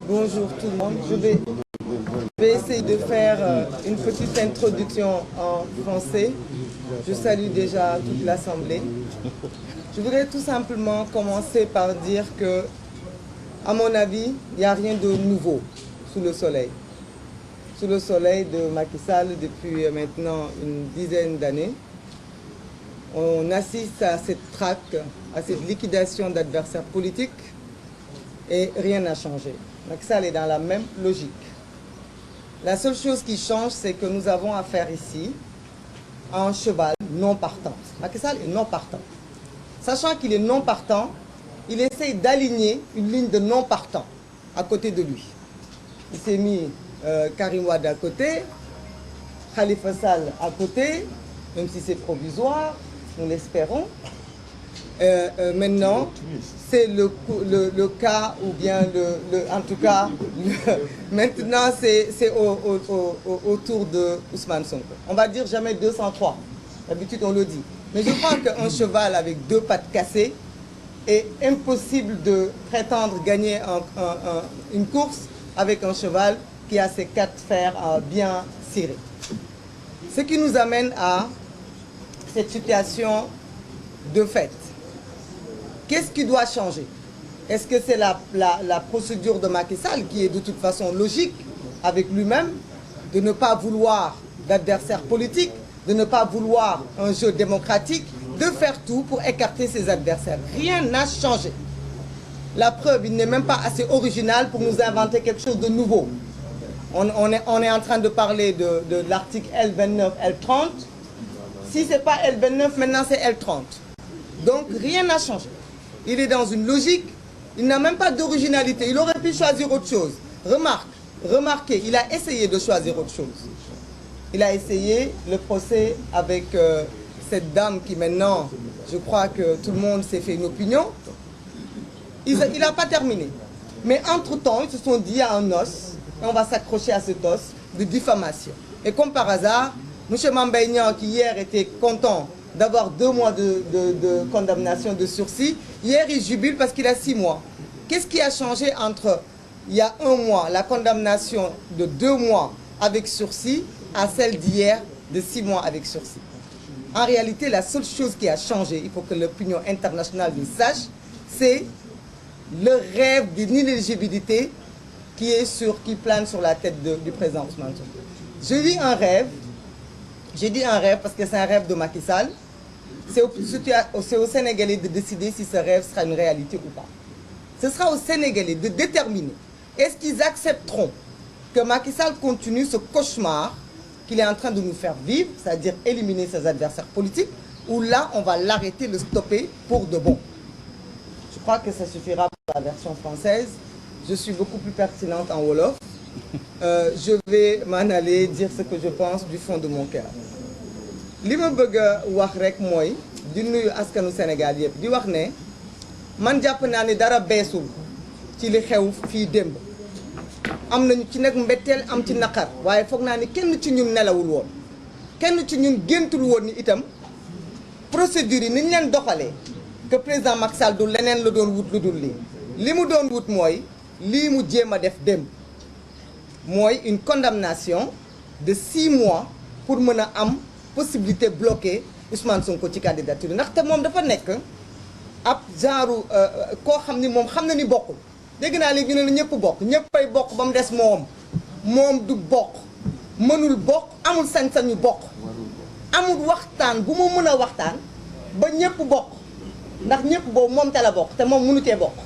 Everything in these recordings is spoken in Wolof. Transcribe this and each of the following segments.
Bonjour tout le monde. Je vais essayer de faire une petite introduction en français. Je salue déjà toute l'Assemblée. Je voudrais tout simplement commencer par dire que, à mon avis, il n'y a rien de nouveau sous le soleil. Sous le soleil de Macky Sall depuis maintenant une dizaine d'années. On assiste à cette traque, à cette liquidation d'adversaires politiques et rien n'a changé. Macky Sall est dans la même logique. La seule chose qui change, c'est que nous avons affaire ici à un cheval non partant. Macky Sall est non partant. Sachant qu'il est non partant, il essaye d'aligner une ligne de non partant à côté de lui. Il s'est mis Karim Wade à côté, Khalifa Sall à côté, même si c'est provisoire, nous l'espérons. Maintenant, c'est le cas, ou bien en tout cas, maintenant c'est autour de Ousmane Sonko. On va dire jamais 203, d'habitude on le dit. Mais je crois qu'un cheval avec deux pattes cassées est impossible de prétendre gagner une course avec un cheval qui a ses quatre fers bien cirés. Ce qui nous amène à cette situation de fait. Qu'est-ce qui doit changer? Est-ce que c'est la procédure de Macky Sall qui est de toute façon logique avec lui-même, de ne pas vouloir d'adversaires politiques, de ne pas vouloir un jeu démocratique, de faire tout pour écarter ses adversaires? Rien n'a changé. La preuve, il n'est même pas assez original pour nous inventer quelque chose de nouveau. On est en train de parler de l'article L29, L30. Si ce n'est pas L29, maintenant c'est L30. Donc rien n'a changé. Il est dans une logique, il n'a même pas d'originalité. Il aurait pu choisir autre chose. Remarquez, il a essayé de choisir autre chose. Il a essayé le procès avec cette dame qui maintenant, je crois que tout le monde s'est fait une opinion. Il n'a pas terminé. Mais entre-temps, ils se sont dit, il y a un os, et on va s'accrocher à cet os de diffamation. Et comme par hasard, M. Mambay Niang, qui hier était content d'avoir 2 mois de condamnation de sursis, hier il jubile parce qu'il a 6 mois. Qu'est-ce qui a changé entre il y a 1 mois, la condamnation de 2 mois avec sursis, à celle d'hier de 6 mois avec sursis? En réalité, la seule chose qui a changé, il faut que l'opinion internationale le sache, c'est le rêve d'inéligibilité qui plane sur la tête du président Ousmane Sonko. Je dis un rêve parce que c'est un rêve de Macky Sall. C'est aux Sénégalais de décider si ce rêve sera une réalité ou pas. Ce sera aux Sénégalais de déterminer. Est-ce qu'ils accepteront que Macky Sall continue ce cauchemar qu'il est en train de nous faire vivre, c'est-à-dire éliminer ses adversaires politiques, ou là, on va l'arrêter, le stopper pour de bon? Je crois que ça suffira pour la version française. Je suis beaucoup plus pertinente en Wolof. Je vais m'en aller dire ce que je pense du fond de mon cœur. Li ma bëgg a wax rek mooy di nuyu askanu Sénégal yëpp di wax ne man jàpp naa ne dara beesul ci li xew fii démb. Am nañu ci nag mbetteel am ci naqar waaye foog naa ni kenn ci ñun nelawul woon kenn ci ñun géntul woon ni itam procédure yi ni ñu leen doxalee que président Macky Sall du leneen la doon wut lu dul lii. Li mu doon wut mooy lii mu jéem a def démb mooy une condamnation de 6 mois pour mën a am possibilité bloquée Ousmane Sonko ci candidature ndaxte moom dafa nekk ab genre koo xam ni moom xam na ni bokkul. Dégg naa léegi ñu ne ñëpp bokk ñëppay bokk ba mu des moom du bokk mënul bokk amul sañ-sañu bokk amul waxtaan bu mu mën a waxtaan ba ñëpp bokk ndax ñëpp boobu moom te la bokk te moom mënu cee bokk.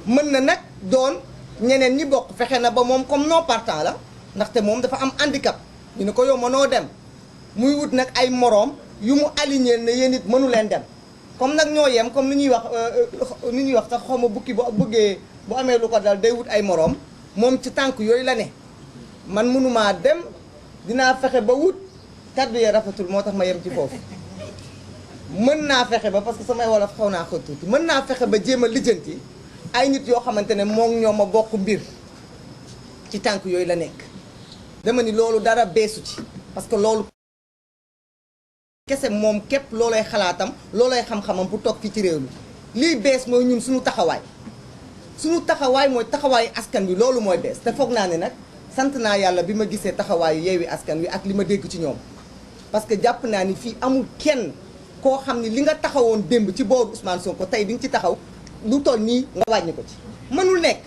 Mën na nag doon ñeneen ñi bokk fexe na ba moom comme non partant la ndaxte moom dafa am handicap ñu ne ko yow mënoo dem muy wut nag ay moroom yu mu aligné ne yéen it mënu leen dem comme nag ñoo yem comme ni ñuy wax sax xaw ma bukki bu bëggee bu amee lu ko dal day wut ay moroom moom ci tànk yooyu la ne. Man mënumaa dem dinaa fexe ba wut kaddu ya rafetul moo tax ma yem ci foofu mën naa fexe ba parce que samay wolof xaw naa ko tuuti mën naa fexe ba jéem a lijjanti ay nit yoo xamante ne moom ñoo ma bokk mbir ci tànk yooyu la nekk. Dama ni loolu dara beesu ci parce que loolu kese moom képp loolay xalaatam loolay xam-xamam bu toog fii ci réew mi lii bees mooy ñun suñu taxawaay suñu taxawaay mooy taxawaayu askan wi loolu mooy bees te foog naa ne nag sant naa yàlla bi ma gisee taxawaayu Yewwi Askan Wi ak li ma dégg ci ñoom parce que jàpp naa ni fii amul kenn koo xam ni li nga taxawoon démb ci booru Ousmane Sonko tey di nga ci taxaw lu toll nii nga wàññi ko ci mënul nekk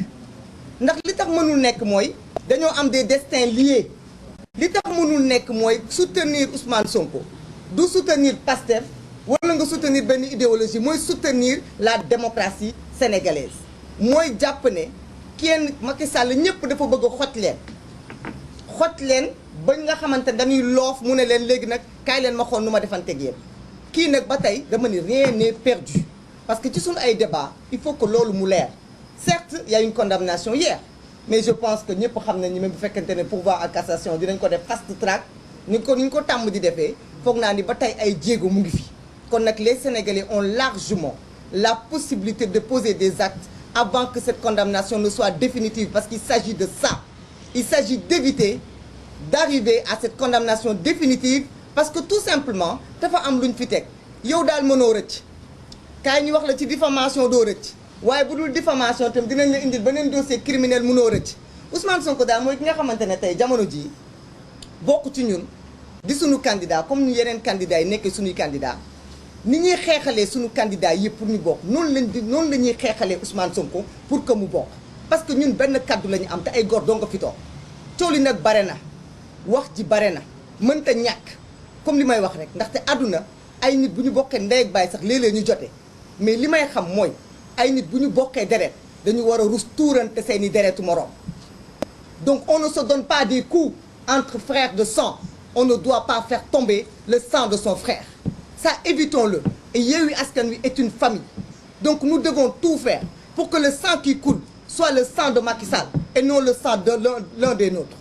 ndax li tax mënul nekk mooy dañoo am des destins liés li tax mënul nekk mooy soutenir Ousmane Sonko du soutenir Pastef wala nga soutenir benn idéologie mooy soutenir la démocratie sénégalaise mooy jàpp ne kenn Macky Sall ñëpp dafa bëgg a xot leen ba nga xamante dañuy loof mu ne leen léegi nag kaay leen ma xool nu ma defanteeg yéen kii nag ba tey dama ni rien n'est perdu parce que ci suñu ay débat il faut que loolu mu leer certes il y a une condamnation hier mais je pense que ñëpp xam nañ ni même bu fekkente ne pourvoi à cassation dinañ ko def fast track ni ñu ko tàmm di defee foog naa ni ba tey ay jéego mu ngi fi kon nag les Sénégalais ont largement la possibilité de poser des actes avant que cette condamnation ne soit définitive parce qu'il s'agit de ça il s'agit d'éviter d'arriver à cette condamnation définitive parce que tout simplement dafa am lu ñu fi teg yow daal mënoo rëcc kaay ñu wax la ci diffamation doo rëcc waaye bu dul diffamation tam dinañ la indil beneen dossier criminel mënoo rëcc Ousmane Sonko daal mooy ki nga xamante ne tey jamono jii bokk ci ñun di suñu candidat comme ñu yeneen candidats yi nekkee suñuy candidat ni ñuy xeexalee suñu candidat yëpp pour ñu bokk noonu la ñuy xeexalee Ousmane Sonko pour que mu bokk parce que ñun benn kaddu la ñu am te ay góor doo nga fi toog coow li nag bare na wax ji bare na mënta ñàkk comme li may wax rek ndaxte àdduna ay nit bu ñu bokkee ndey ak baay sax léeg-léeg ñu jote mais li may xam mooy ay nit bu ñu bokkee deret dañu war a rus tuurante seeni deretu moroom donc on ne se donne pas des coups entre frères de sang on ne doit pas faire tomber le sang de son frère ça évitons-le et Yewwi Askan Wi est une famille donc nous devons tout faire pour que le sang qui coule soit le sang de Macky Sall et non le sang de l'un des nôtres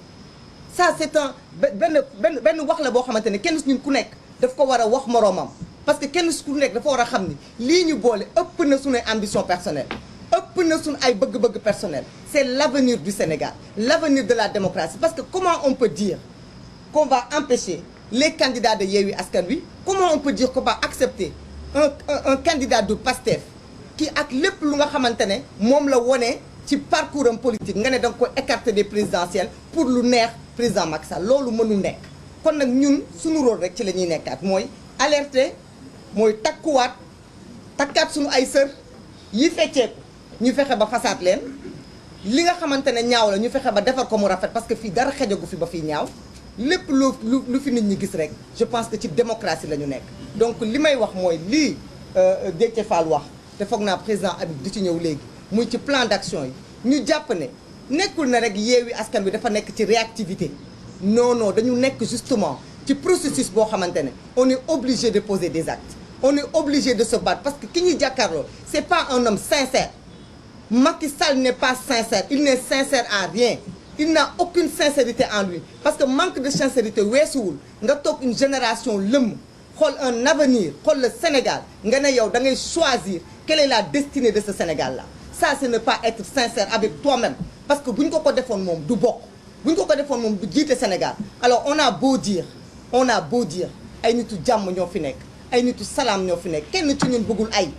ça c'est un benn wax la boo xamante ne kenn su ñun ku nekk daf ko war a wax moroomam parce que kenn su ku nekk dafa war a xam ni lii ñu boole ëpp na suñu ambition personnelle ëpp na suñu ay bëgg-bëgg personnel c'est l'avenir du Sénégal l'avenir de la démocratie parce que comment on peut dire qu'on va empêcher les candidats de Yewwi Askan Wi comment on peut dire qu'on va accepter un candidat de Pastef qui ak lépp lu nga xamante ne moom la wone ci parcours am politique nga ne da nga ko écarter des présidentielles pour lu neex président Macky Sall loolu mënul nekk kon nag ñun suñu rôle rek ci la ñuy nekkaat mooy alerter mooy takkaat suñu ay sër yi fecceeku ñu fexe ba fasaat leen li nga xamante ne ñaaw la ñu fexe ba defar ko mu rafet parce que fii dara xejagu fi ba fii ñaaw lépp lu fi nit ñi gis rek je pense que ci démocratie la ñu nekk donc li may wax mooy lii Déthié Fall wax te foog naa président Habib di ci ñëw léegi muy ci plan d'action yi ñu jàpp ne nekkul na rek Yewwi Askan Wi dafa nekk ci réactivité non non dañu nekk justement ci processus boo xamante ne on est obligé de poser des actes on est obligé de se battre parce que ki ñuy jàkkaarloo c'est pas un homme sincère Macky Sall n'est pas sincère il n'est sincère à rien il n'a aucune sincérité en lui parce que manque de sincérité weesuwul nga toog une génération lëmm xool un avenir xool le Sénégal nga ne yow da ngay choisir quelle est la destinée de ce Sénégal là ça c'est ne pas être sincère avec toi-même parce que bu ñu ko defoon moom du bokk bu ñu ko defoon moom du jiite Sénégal alors on a beau dire ay nitu jàmm ñoo fi nekk ay nitu salaam ñoo fi nekk kenn ci ñun bëggul ay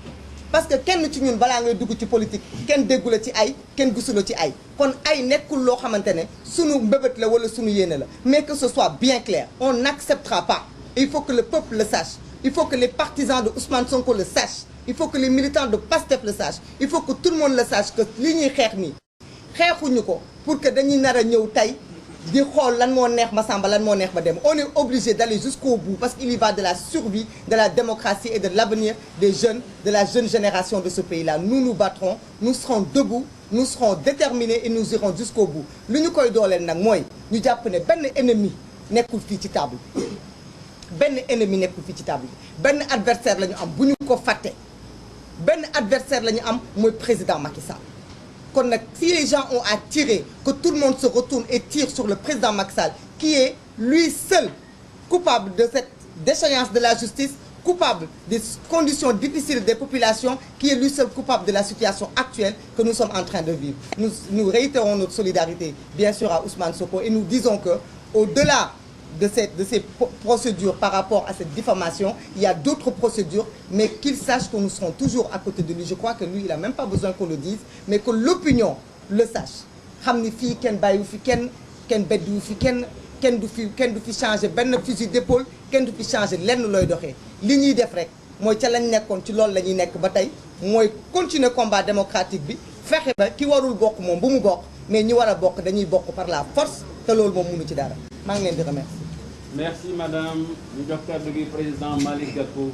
parce que kenn ci ñun balaa ngay dugg ci politique kenn déggu la ci ay kenn gisu la ci ay kon ay nekkul loo xamante ne sunu mbébét la wala sunu yéene la mais que ce soit bien clair on n'acceptera pas il faut que le peuple le sache il faut que les partisans de Ousmane Sonko le sachent il faut que les militants de Pastef le sachent il faut que tout le monde le sache que li ñuy xeex nii xeexuñu ko pour que dañuy nar a ñëw tey di xool lan moo neex ma Samba lan moo neex ma dem on est obligé d'aller jusqu'au bout parce qu'il y va de la survie de la démocratie et de l'avenir des jeunes de la jeune génération de ce pays-là nous nous battrons nous serons debout nous serons déterminés et nous irons jusqu'au bout lu ñu koy dooleel nag mooy ñu jàpp ne benn ennemi nekkul fii ci table benn ennemi nekkul fii ci table benn adversaire la ñu am bu ñu ko fàtte benn adversaire la ñu am mooy président Macky Sall kon nag si les gens ont à tirer que tout le monde se retourne et tire sur le président Macky Sall qui est lui seul coupable de cette déchéance de la justice coupable des conditions difficiles des populations qui est lui seul coupable de la situation actuelle que nous sommes en train de vivre nous réitérons notre solidarité bien sûr à Ousmane Sonko et nous disons que au-delà de ces procédures par rapport à cette diffamation. Il y a d'autres procédures, mais qu'il sache que nous serons toujours à côté de lui. Je crois que lui, il n'a même pas besoin qu'on le dise, mais que l'opinion le sache. Xam ni fii kenn bàyyiwu fi kenn beddiwu fi kenn du fi changer benn fusil d'épaule, kenn du fi changer lenn looy doxee. Li ñuy def rek mooy ca lañ nekkoon ci loolu la ñuy nekk ba tey mooy continuer combat démocratique bi fexe ba ki warul bokk moom bu mu bokk mais ñi war a bokk dañuy bokk par la force te loolu moom mënu ci dara maa ngi leen di remercier. Merci madame. Ñu jox kàddu gi président Malick Gakou.